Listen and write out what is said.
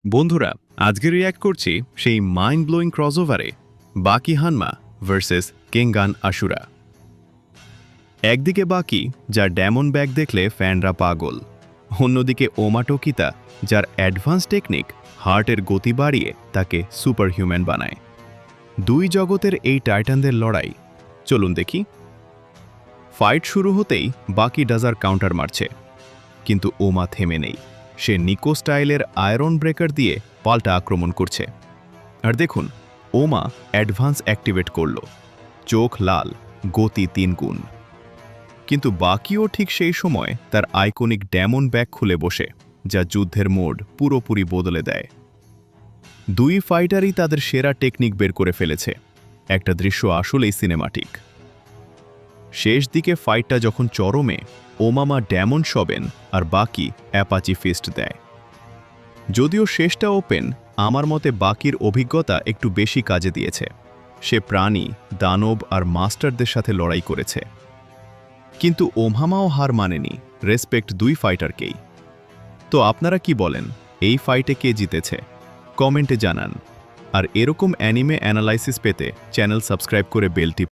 বন্ধুরা, আজকে রিয়্যাক্ট করছি সেই মাইন্ড ব্লোয়িং ক্রসওভারে বাকি হানমা ভার্সেস কেঙ্গান আশুরা। একদিকে বাকি, যার ড্যামন ব্যাগ দেখলে ফ্যানরা পাগল, অন্যদিকে ওমা টোকিতা, যার অ্যাডভান্স টেকনিক হার্টের গতি বাড়িয়ে তাকে সুপার হিউম্যান বানায়। দুই জগতের এই টাইটানদের লড়াই, চলুন দেখি। ফাইট শুরু হতেই বাকি ডাজার কাউন্টার মারছে, কিন্তু ওমা থেমে নেই। সে নিকো স্টাইলের আয়রন ব্রেকার দিয়ে পাল্টা আক্রমণ করছে। আর দেখুন, ওমা অ্যাডভান্স অ্যাক্টিভেট করল, চোখ লাল, গতি 3 গুণ। কিন্তু বাকিও ঠিক সেই সময় তার আইকনিক ড্যামন ব্যাগ খুলে বসে, যা যুদ্ধের মোড পুরোপুরি বদলে দেয়। দুই ফাইটারই তাদের সেরা টেকনিক বের করে ফেলেছে। একটা দৃশ্য আসলেই সিনেমাটিক। শেষ দিকে ফাইটটা যখন চরমে, ওমামা ড্যামন শবেন আর বাকি অ্যাপাচি ফিস্ট দেয়। যদিও শেষটা ওপেন, আমার মতে বাকির অভিজ্ঞতা একটু বেশি কাজে দিয়েছে। সে প্রাণী, দানব আর মাস্টারদের সাথে লড়াই করেছে। কিন্তু ওমহামাও হার মানেনি, রেসপেক্ট দুই ফাইটারকেই। তো আপনারা কি বলেন, এই ফাইটে কে জিতেছে? কমেন্টে জানান। আর এরকম অ্যানিমে অ্যানালাইসিস পেতে চ্যানেল সাবস্ক্রাইব করে বেল টিপ